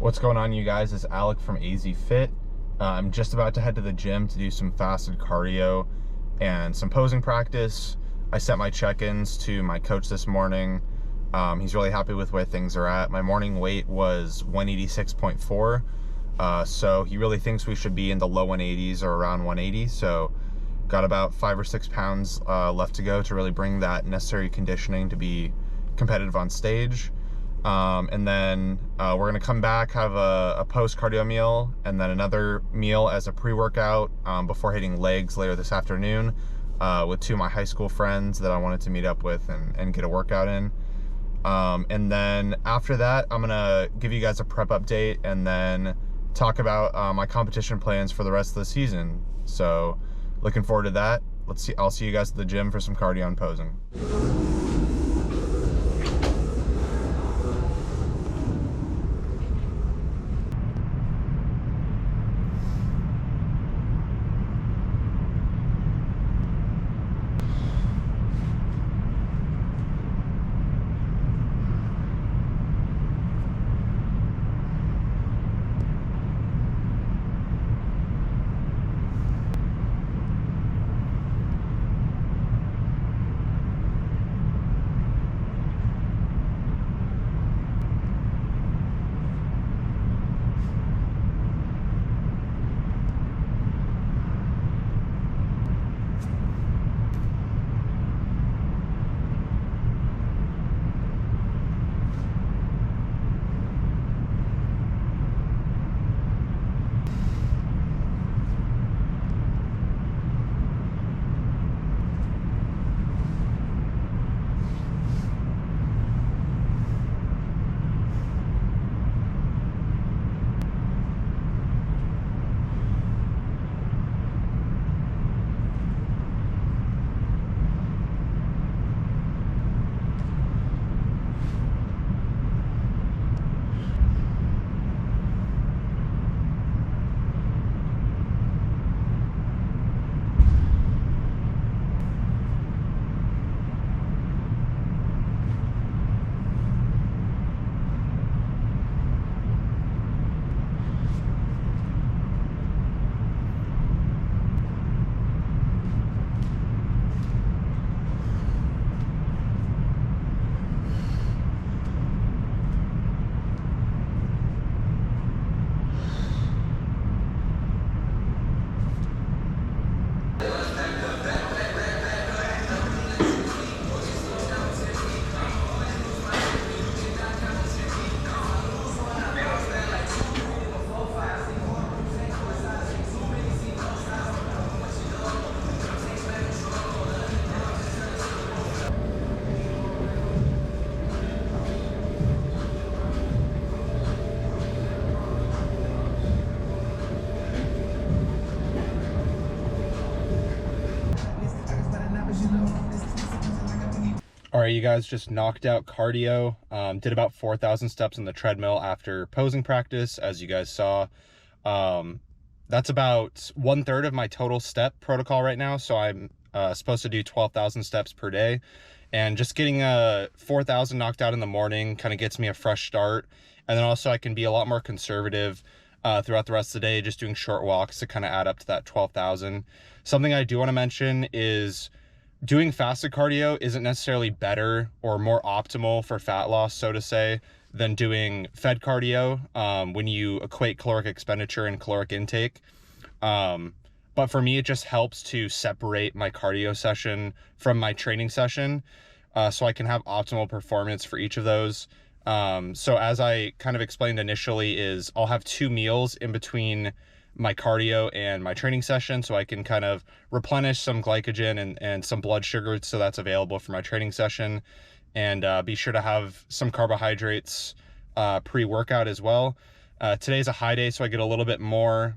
What's going on, you guys? It's Alec from AZ Fit. I'm just about to head to the gym to do some fasted cardio and some posing practice. I sent my check-ins to my coach this morning. He's really happy with where things are at. My morning weight was 186.4, so he really thinks we should be in the low 180s or around 180. So got about 5 or 6 pounds left to go to really bring that necessary conditioning to be competitive on stage. And then we're gonna come back, have a post cardio meal, and then another meal as a pre-workout before hitting legs later this afternoon with 2 of my high school friends that I wanted to meet up with and get a workout in. And then after that, I'm gonna give you guys a prep update and then talk about my competition plans for the rest of the season. So looking forward to that. I'll see you guys at the gym for some cardio and posing. All right, you guys, just knocked out cardio. Did about 4,000 steps on the treadmill after posing practice, as you guys saw. That's about 1/3 of my total step protocol right now. So I'm supposed to do 12,000 steps per day, and just getting 4,000 knocked out in the morning kind of gets me a fresh start. And then also I can be a lot more conservative throughout the rest of the day, just doing short walks to kind of add up to that 12,000. Something I do want to mention is doing fasted cardio isn't necessarily better or more optimal for fat loss, so to say, than doing fed cardio when you equate caloric expenditure and caloric intake. But for me, it just helps to separate my cardio session from my training session so I can have optimal performance for each of those. So as I kind of explained initially, is I'll have 2 meals in between my cardio and my training session, so I can kind of replenish some glycogen and some blood sugar, so that's available for my training session, and be sure to have some carbohydrates pre-workout as well. Today's a high day, so I get a little bit more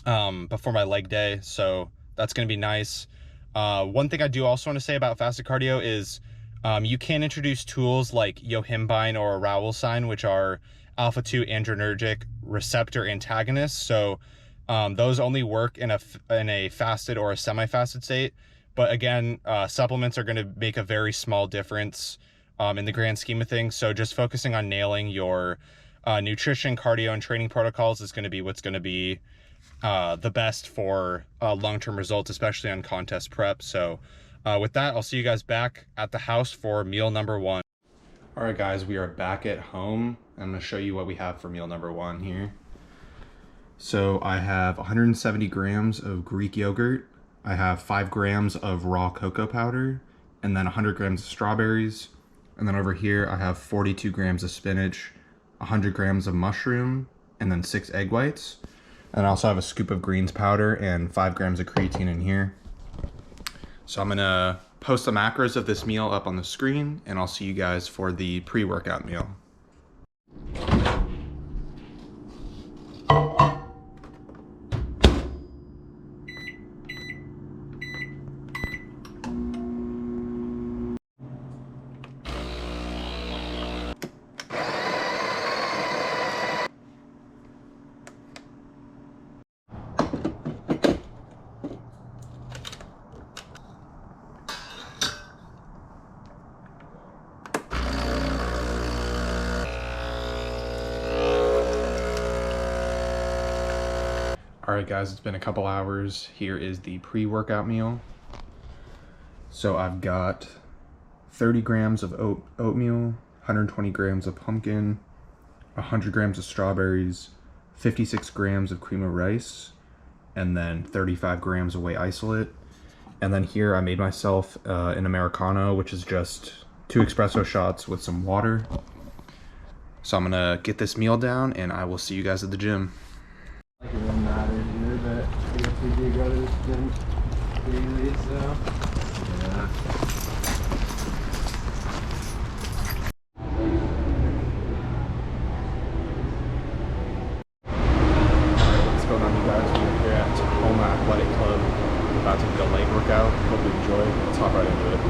before my leg day, so that's going to be nice. One thing I do also want to say about fasted cardio is you can introduce tools like yohimbine or arousal, which are alpha-2 adrenergic receptor antagonists. So those only work in a fasted or a semi-fasted state. But again, supplements are going to make a very small difference in the grand scheme of things. So just focusing on nailing your Nutrition, cardio, and training protocols is going to be what's going to be the best for long-term results, especially on contest prep. So with that, I'll see you guys back at the house for meal number 1. All right, guys, we are back at home. I'm going to show you what we have for meal number 1 here. So I have 170 grams of Greek yogurt. I have 5 grams of raw cocoa powder, and then 100 grams of strawberries. And then over here, I have 42 grams of spinach, 100 grams of mushroom, and then 6 egg whites. And I also have a scoop of greens powder and 5 grams of creatine in here. So I'm gonna post the macros of this meal up on the screen, and I'll see you guys for the pre-workout meal. All right, guys, it's been a couple hours. Here is the pre-workout meal. So I've got 30 grams of oatmeal, 120 grams of pumpkin, 100 grams of strawberries, 56 grams of cream of rice, and then 35 grams of whey isolate. And then here I made myself an Americano, which is just 2 espresso shots with some water. So I'm gonna get this meal down, and I will see you guys at the gym. Like it really matters here, but I guess we do go to this gym daily, so yeah. What's going on, you guys? We're here at Home Athletic Club, about to do a leg workout. Hope you enjoy. Let's hop right into it.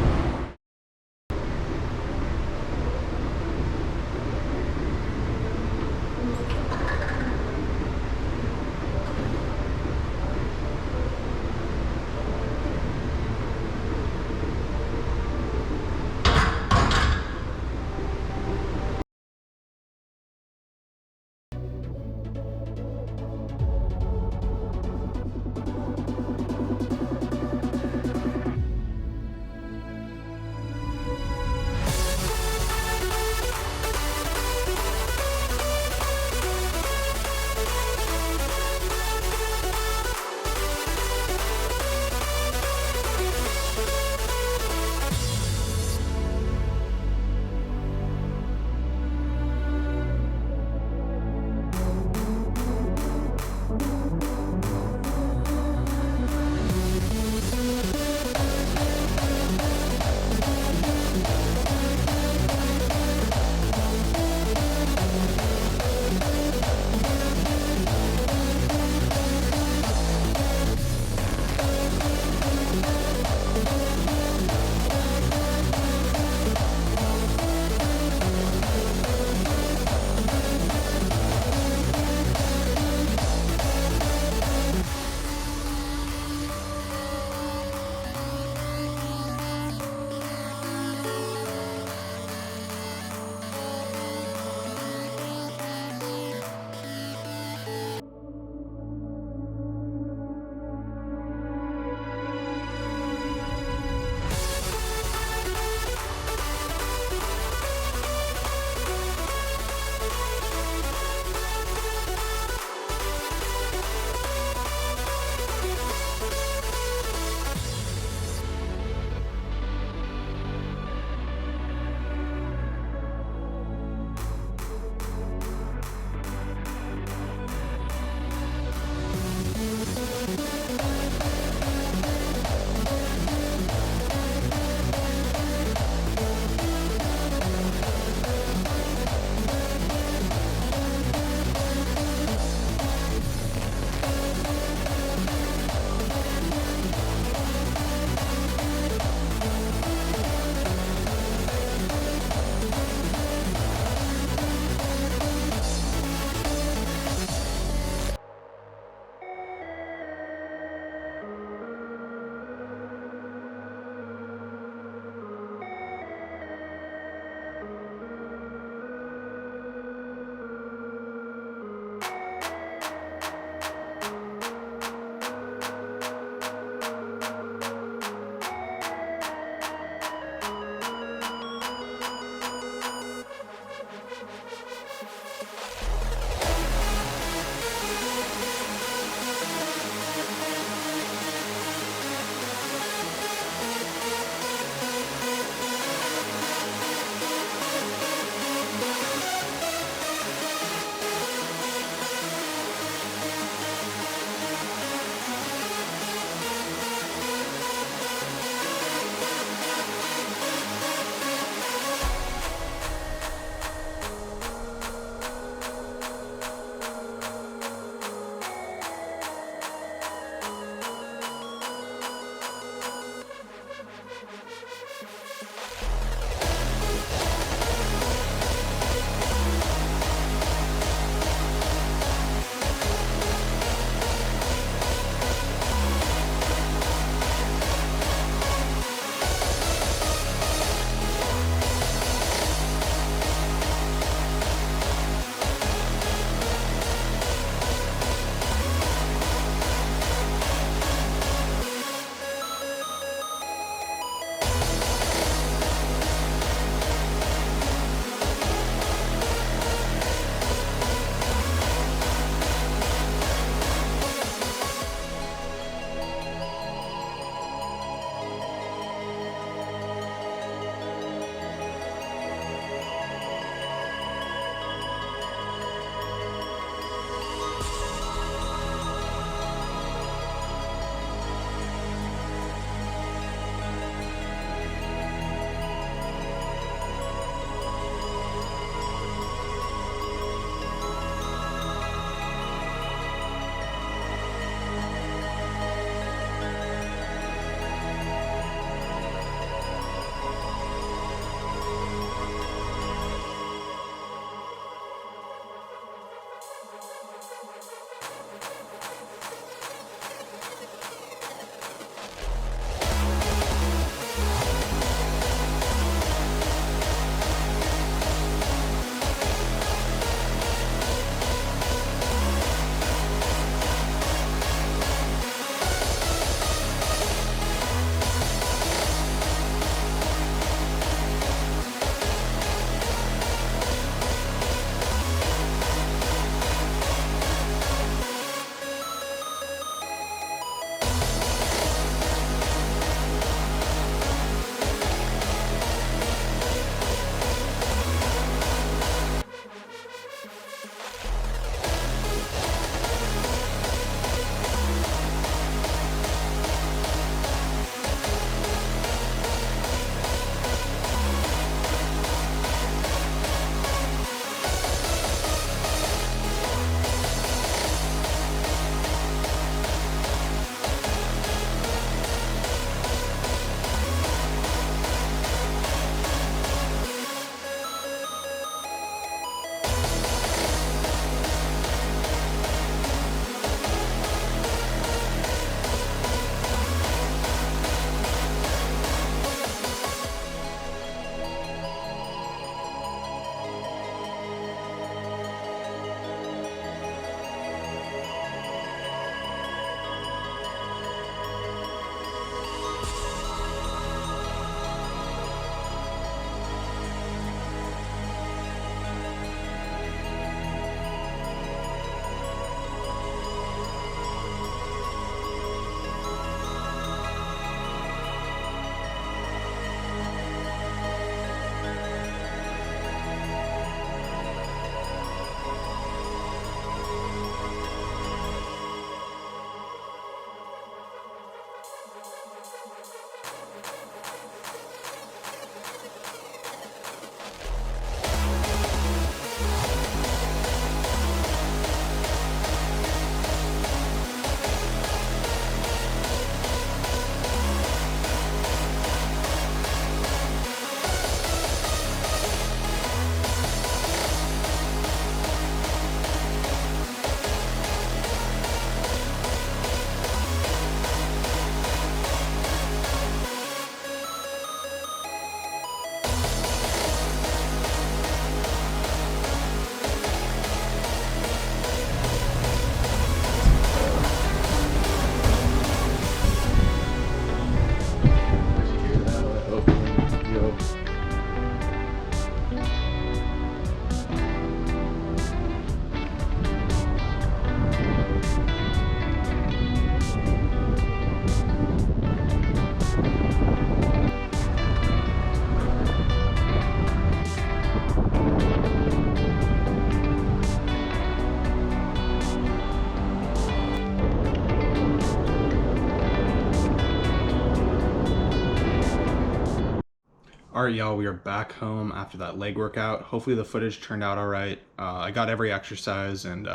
All right, y'all, we are back home after that leg workout. Hopefully the footage turned out all right. I got every exercise, and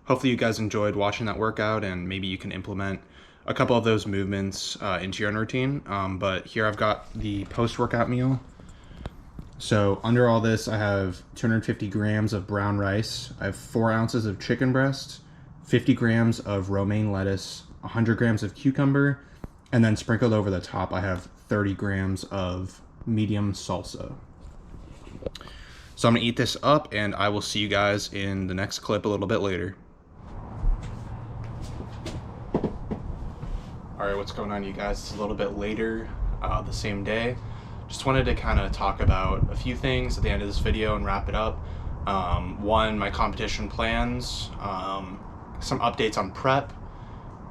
hopefully you guys enjoyed watching that workout, and maybe you can implement a couple of those movements into your own routine. But here I've got the post-workout meal. So under all this, I have 250 grams of brown rice. I have 4 ounces of chicken breast, 50 grams of romaine lettuce, 100 grams of cucumber, and then sprinkled over the top, I have 30 grams of medium salsa. So I'm gonna eat this up, and I will see you guys in the next clip a little bit later. All right, what's going on, you guys? It's a little bit later, the same day. Just wanted to kind of talk about a few things at the end of this video and wrap it up. One, my competition plans, some updates on prep,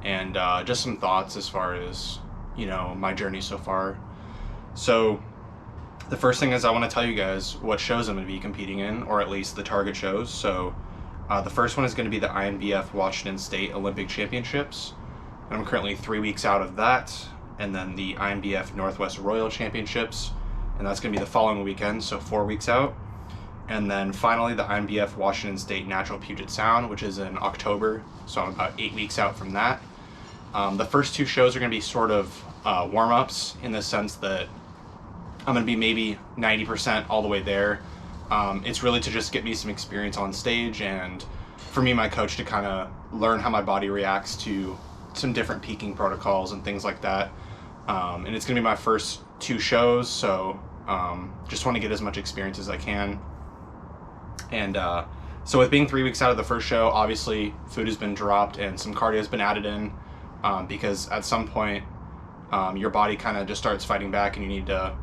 and just some thoughts as far as, you know, my journey so far. So the first thing is I want to tell you guys what shows I'm going to be competing in, or at least the target shows. So the first one is going to be the INBF Washington State Olympic Championships. And I'm currently 3 weeks out of that. And then the INBF Northwest Royal Championships, and that's going to be the following weekend, so 4 weeks out. And then finally the INBF Washington State Natural Puget Sound, which is in October, so I'm about 8 weeks out from that. The first 2 shows are going to be sort of warm-ups, in the sense that I'm going to be maybe 90% all the way there. It's really to just get me some experience on stage, and for me, my coach, to kind of learn how my body reacts to some different peaking protocols and things like that. And it's going to be my first 2 shows, so just want to get as much experience as I can. And so with being 3 weeks out of the first show, obviously food has been dropped and some cardio has been added in, because at some point your body kind of just starts fighting back, and you need to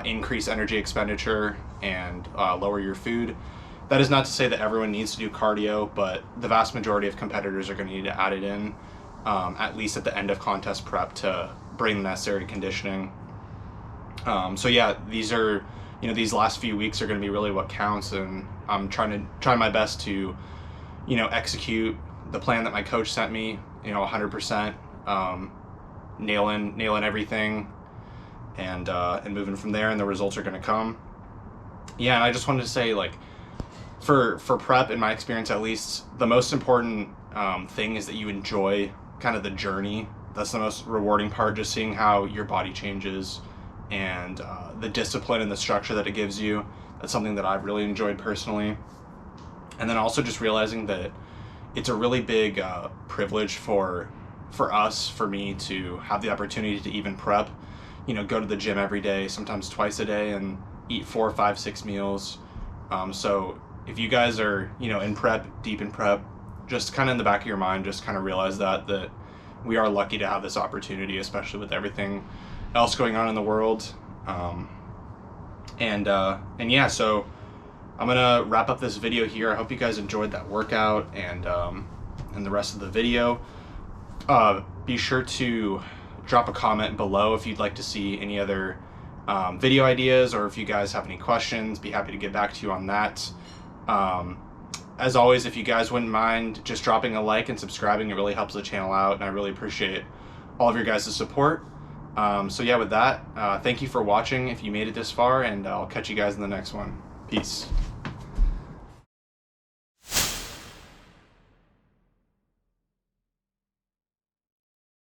increase energy expenditure and lower your food. That is not to say that everyone needs to do cardio, but the vast majority of competitors are going to need to add it in, at least at the end of contest prep, to bring the necessary conditioning. So yeah, these are, you know, these last few weeks are going to be really what counts, and I'm trying my best to, you know, execute the plan that my coach sent me, you know, 100%, nailing everything, and moving from there, and the results are going to come. Yeah, and I just wanted to say, like, for prep, in my experience at least, the most important thing is that you enjoy kind of the journey. That's the most rewarding part, just seeing how your body changes, and the discipline and the structure that it gives you. That's something that I've really enjoyed personally. And then also just realizing that it's a really big privilege for me to have the opportunity to even prep, you know, go to the gym every day, sometimes twice a day, and eat 4, 5, 6 meals. So if you guys are, you know, in prep, deep in prep, just kind of in the back of your mind, just kind of realize that we are lucky to have this opportunity, especially with everything else going on in the world. And yeah, so I'm gonna wrap up this video here. I hope you guys enjoyed that workout and the rest of the video. Be sure to drop a comment below if you'd like to see any other video ideas, or if you guys have any questions. Be happy to get back to you on that. As always, if you guys wouldn't mind just dropping a like and subscribing, it really helps the channel out, and I really appreciate all of your guys' support. So yeah, with that, thank you for watching if you made it this far, and I'll catch you guys in the next one. Peace.